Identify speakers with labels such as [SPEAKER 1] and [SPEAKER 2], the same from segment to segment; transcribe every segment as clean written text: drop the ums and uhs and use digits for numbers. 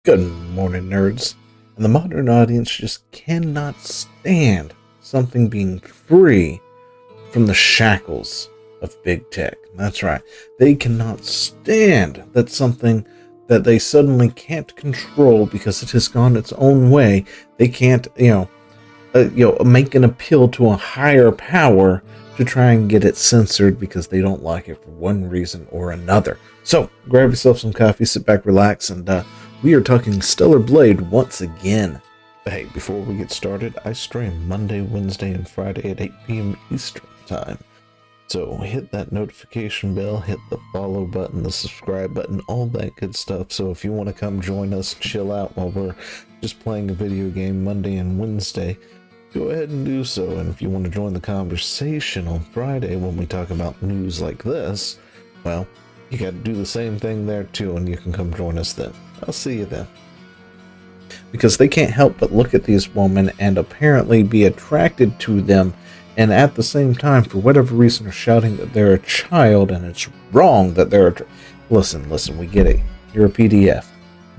[SPEAKER 1] Good morning, nerds. And the modern audience just cannot stand something being free from the shackles of big tech. That's right. They cannot stand that something that they suddenly can't control because it has gone its own way. They can't, make an appeal to a higher power to try and get it censored because they don't like it for one reason or another. So grab yourself some coffee, sit back, relax, and we are talking Stellar Blade once again. Hey, before we get started, I stream Monday, Wednesday, and Friday at 8 p.m. Eastern Time. So hit that notification bell, hit the follow button, the subscribe button, all that good stuff. So if you want to come join us, chill out while we're just playing a video game Monday and Wednesday, go ahead and do so. And if you want to join the conversation on Friday when we talk about news like this, well, you got to do the same thing there too, and you can come join us then. I'll see you then. Because they can't help but look at these women and apparently be attracted to them, and at the same time, for whatever reason, are shouting that they're a child, and it's wrong that they're Listen, we get it. You're a PDF.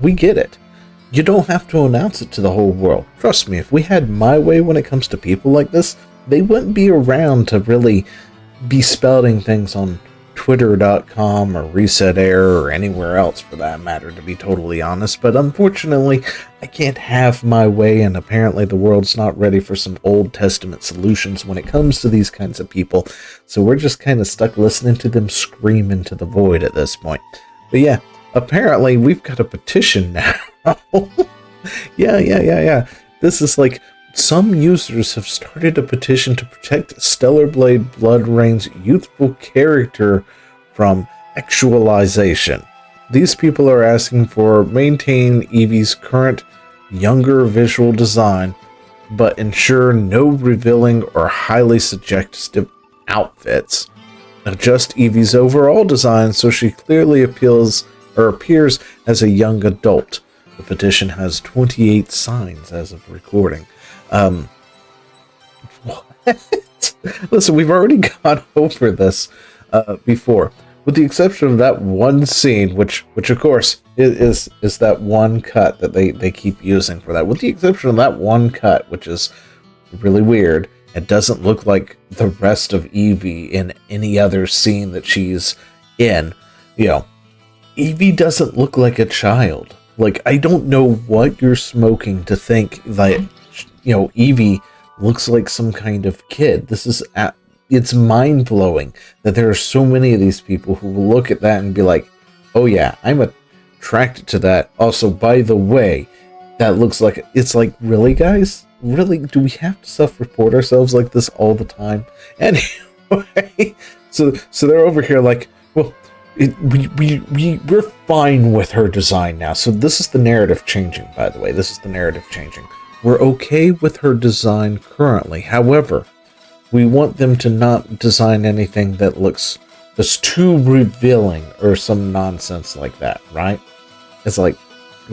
[SPEAKER 1] We get it. You don't have to announce it to the whole world. Trust me, if we had my way when it comes to people like this, they wouldn't be around to really be spouting things on Twitter.com or ResetEra or anywhere else for that matter, to be totally honest. But unfortunately, I can't have my way, and apparently the world's not ready for some Old Testament solutions when it comes to these kinds of people. So we're just kind of stuck listening to them scream into the void at this point. But yeah, apparently we've got a petition now. Yeah. This is like, some users have started a petition to protect Stellar Blade Bloodrain's youthful character from actualization. These people are asking for maintain Eevee's current younger visual design, but ensure no revealing or highly suggestive outfits. Adjust Eevee's overall design so she clearly appears as a young adult. The petition has 28 signs as of recording. What? Listen, we've already gone over this before, with the exception of that one scene, which of course is that one cut that they keep using for that. With the exception of that one cut, which is really weird, it doesn't look like the rest of Eevee in any other scene that she's in. Eevee doesn't look like a child. Like, I don't know what you're smoking to think that, Eevee looks like some kind of kid. It's mind-blowing that there are so many of these people who will look at that and be like, oh yeah, I'm attracted to that. Also, by the way, that looks like, it's like, really, guys? Really? Do we have to self-report ourselves like this all the time? Anyway, so they're over here like, well, we're fine with her design now. So this is the narrative changing, by the way. This is the narrative changing. We're okay with her design currently. However, we want them to not design anything that looks just too revealing or some nonsense like that, right? It's like,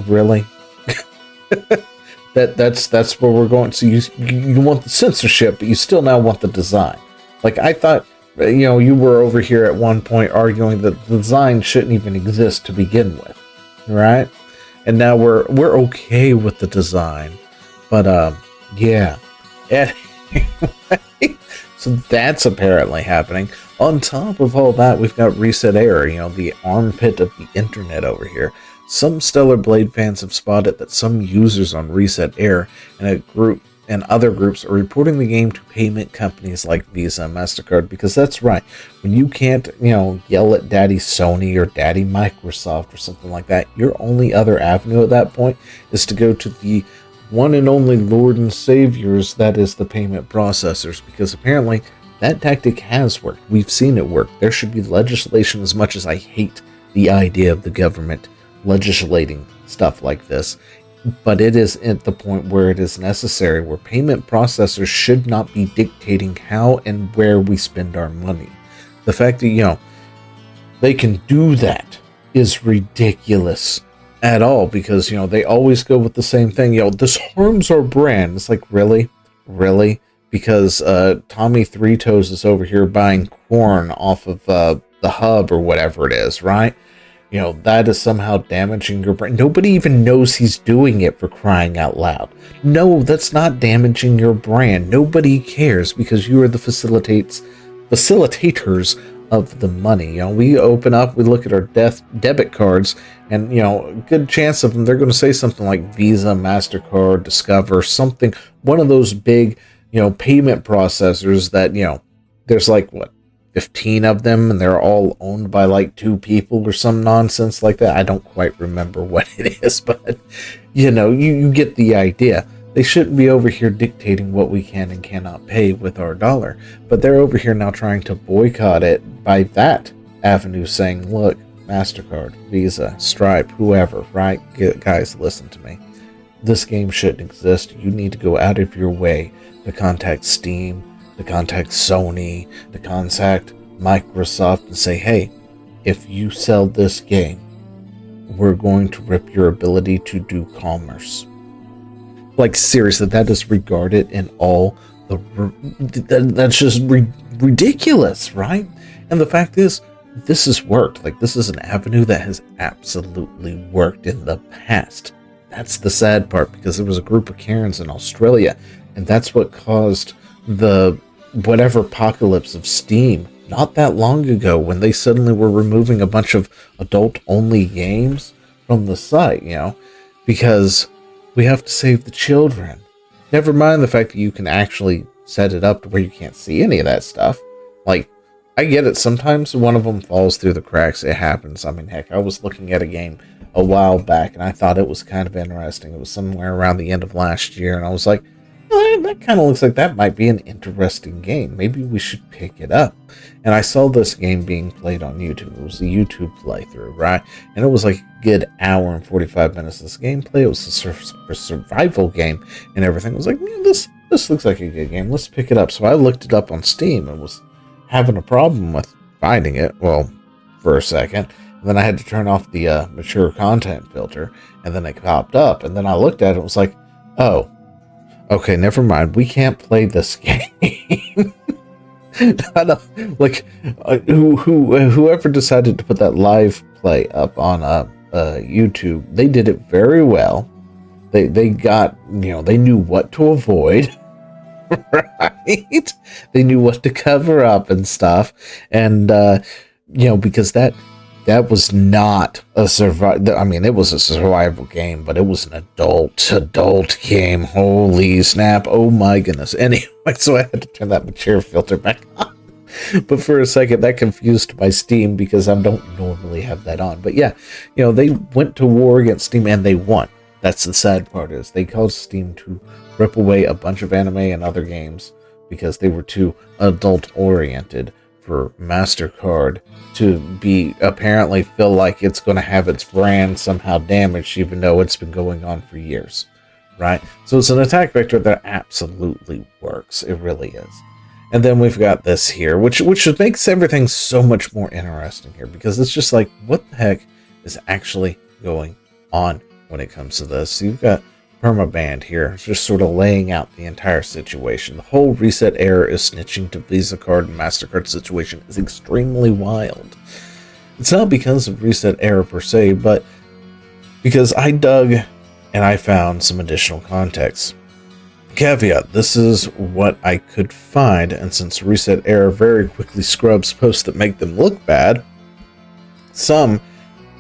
[SPEAKER 1] really? That's where we're going. So you want the censorship, but you still now want the design. Like, I thought, you were over here at one point arguing that the design shouldn't even exist to begin with, right? And now we're okay with the design, but yeah. Anyway, so that's apparently happening. On top of all that, we've got ResetEra, the armpit of the internet over here. Some Stellar Blade fans have spotted that some users on ResetEra and other groups are reporting the game to payment companies like Visa and MasterCard, because that's right. When you can't, yell at Daddy Sony or Daddy Microsoft or something like that, your only other avenue at that point is to go to the one and only Lord and Saviors, that is the payment processors, because apparently that tactic has worked. We've seen it work. There should be legislation, as much as I hate the idea of the government legislating stuff like this. But it is at the point where it is necessary, where payment processors should not be dictating how and where we spend our money. The fact that, they can do that is ridiculous at all, because, they always go with the same thing. This harms our brand. It's like, really? Really? Because Tommy Three Toes is over here buying corn off of the hub or whatever it is, right? that is somehow damaging your brand. Nobody even knows he's doing it, for crying out loud. No, that's not damaging your brand. Nobody cares because you are the facilitators of the money. We open up, we look at our debit cards, and a good chance of them, they're going to say something like Visa, MasterCard, Discover, something, one of those big, payment processors that, there's like, 15 of them, and they're all owned by like 2 people or some nonsense like that. I don't quite remember what it is, but you get the idea. They shouldn't be over here dictating what we can and cannot pay with our dollar, but they're over here now trying to boycott it by that avenue, saying, look, MasterCard, Visa, Stripe, whoever, right? Guys, listen to me. This game shouldn't exist. You need to go out of your way to contact Steam, to contact Sony, to contact Microsoft and say, hey, if you sell this game, we're going to rip your ability to do commerce. Like, seriously, that is regarded in all the... That's just ridiculous, right? And the fact is, this has worked. Like, this is an avenue that has absolutely worked in the past. That's the sad part, because there was a group of Karens in Australia, and that's what caused the whatever apocalypse of Steam not that long ago, when they suddenly were removing a bunch of adult-only games from the site, because we have to save the children. Never mind the fact that you can actually set it up to where you can't see any of that stuff. Like, I get it. Sometimes one of them falls through the cracks. It happens. I mean, heck, I was looking at a game a while back, and I thought it was kind of interesting. It was somewhere around the end of last year, and I was like, that kind of looks like that might be an interesting game. Maybe we should pick it up. And I saw this game being played on YouTube. It was a YouTube playthrough, right? And it was like a good hour and 45 minutes of this gameplay. It was a survival game and everything. I was like, this looks like a good game. Let's pick it up. So I looked it up on Steam and was having a problem with finding it. Well, for a second. And then I had to turn off the mature content filter. And then it popped up. And then I looked at it and was like, oh, okay, never mind. We can't play this game. I don't, like, whoever decided to put that live play up on YouTube, they did it very well. They got, they knew what to avoid, right? They knew what to cover up and stuff, and because that was not a survival. I mean, it was a survival game, but it was an adult game. Holy snap! Oh my goodness. Anyway, so I had to turn that mature filter back on. But for a second, that confused my Steam because I don't normally have that on. But yeah, they went to war against Steam and they won. That's the sad part, is they caused Steam to rip away a bunch of anime and other games because they were too adult-oriented for MasterCard to be apparently feel like it's going to have its brand somehow damaged, even though it's been going on for years, right? So it's an attack vector that absolutely works. It really is. And then we've got this here, which makes everything so much more interesting here, because it's just like, what the heck is actually going on when it comes to this? So you've got Permaband here, just sort of laying out the entire situation. The whole ResetEra is snitching to Visa card and MasterCard situation is extremely wild. It's not because of ResetEra per se, but because I dug and I found some additional context. Caveat, this is what I could find, and since ResetEra very quickly scrubs posts that make them look bad, some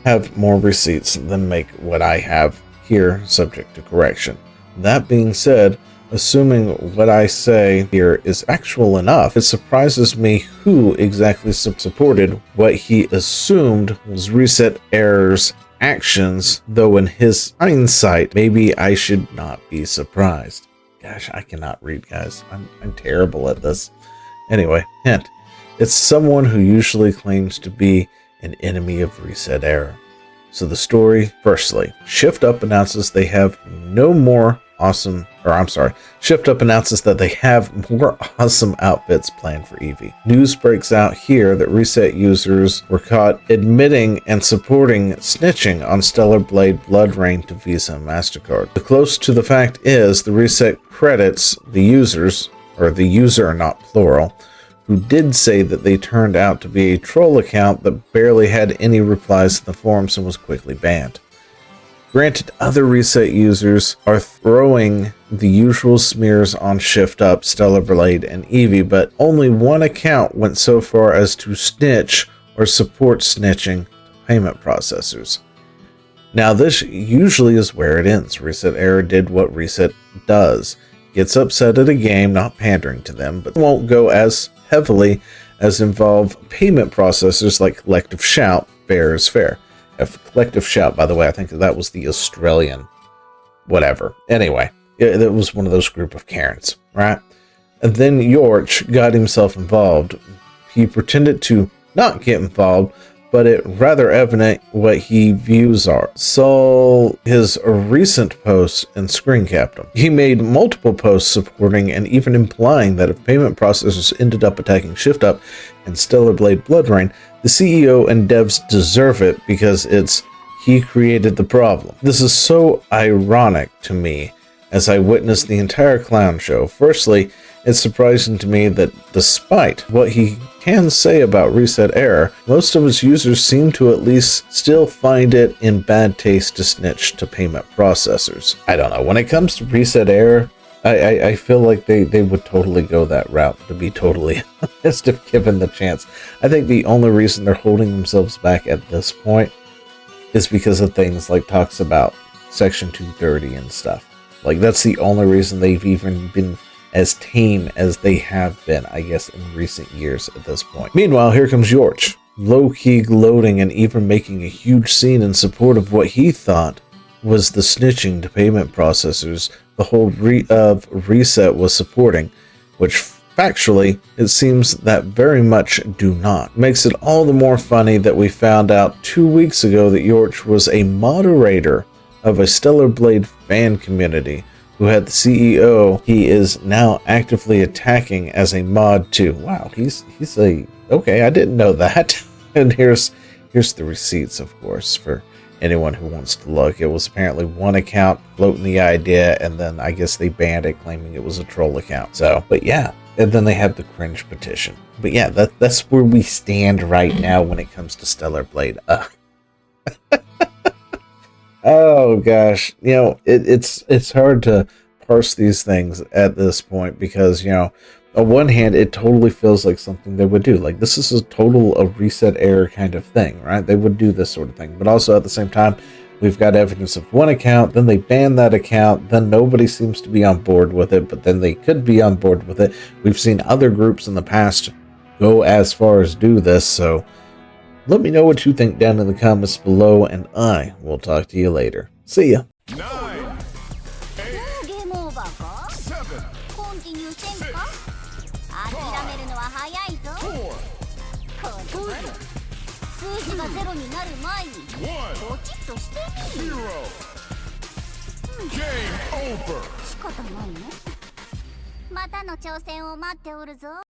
[SPEAKER 1] have more receipts than make what I have here subject to correction. That being said, assuming what I say here is actual enough, it surprises me who exactly supported what he assumed was ResetEra's actions, though in his hindsight, maybe I should not be surprised. Gosh, I cannot read, guys. I'm terrible at this. Anyway, hint. It's someone who usually claims to be an enemy of ResetEra. So the story, firstly, Shift Up announces they have Shift Up announces that they have more awesome outfits planned for Eevee. News breaks out here that Reset users were caught admitting and supporting snitching on Stellar Blade Blood Rain to Visa and MasterCard. The close to the fact is the Reset credits the users, or the user, not plural, who did say that they turned out to be a troll account that barely had any replies to the forums and was quickly banned. Granted, other Reset users are throwing the usual smears on Shift Up, Stellar Blade, and Eevee, but only one account went so far as to snitch or support snitching to payment processors. Now, this usually is where it ends. ResetEra did what Reset does. Gets upset at a game, not pandering to them, but won't go as heavily as involve payment processors like Collective Shout. Fair is fair. Collective Shout, by the way, I think that was the Australian whatever. Anyway, it was one of those group of Karens, right? And then Yorch got himself involved. He pretended to not get involved, but it rather evident what he views are. Saw his recent post and screen capped him. He made multiple posts supporting and even implying that if payment processors ended up attacking Shift Up and Stellar Blade Blood Rain, the CEO and devs deserve it because it's he created the problem. This is so ironic to me as I witnessed the entire clown show. Firstly, it's surprising to me that despite what he can say about ResetEra, most of his users seem to at least still find it in bad taste to snitch to payment processors. I don't know, when it comes to ResetEra, I feel like they would totally go that route, to be totally honest, if given the chance. I think the only reason they're holding themselves back at this point is because of things like talks about Section 230 and stuff. Like, that's the only reason they've even been as tame as they have been, I guess, in recent years at this point. Meanwhile, here comes Yorch, low-key gloating and even making a huge scene in support of what he thought was the snitching to payment processors the whole Reset was supporting, which factually, it seems that very much do not. Makes it all the more funny that we found out 2 weeks ago that Yorch was a moderator of a Stellar Blade fan community who had the CEO he is now actively attacking as a mod too. Wow, he's a okay, I didn't know that. And here's the receipts, of course, for anyone who wants to look. It was apparently one account floating the idea, and then I guess they banned it, claiming it was a troll account. So, but yeah, and then they have the cringe petition. But yeah, that's where we stand right now when it comes to Stellar Blade. Oh gosh, you know, it's hard to parse these things at this point because, you know, on one hand, it totally feels like something they would do. Like, this is a ResetEra kind of thing, right? They would do this sort of thing. But also at the same time, we've got evidence of one account, then they ban that account, then nobody seems to be on board with it, but then they could be on board with it. We've seen other groups in the past go as far as do this, so let me know what you think down in the comments below, and I will talk to you later. See ya.
[SPEAKER 2] 9, 8, 7,
[SPEAKER 3] またの挑戦を待っておるぞ。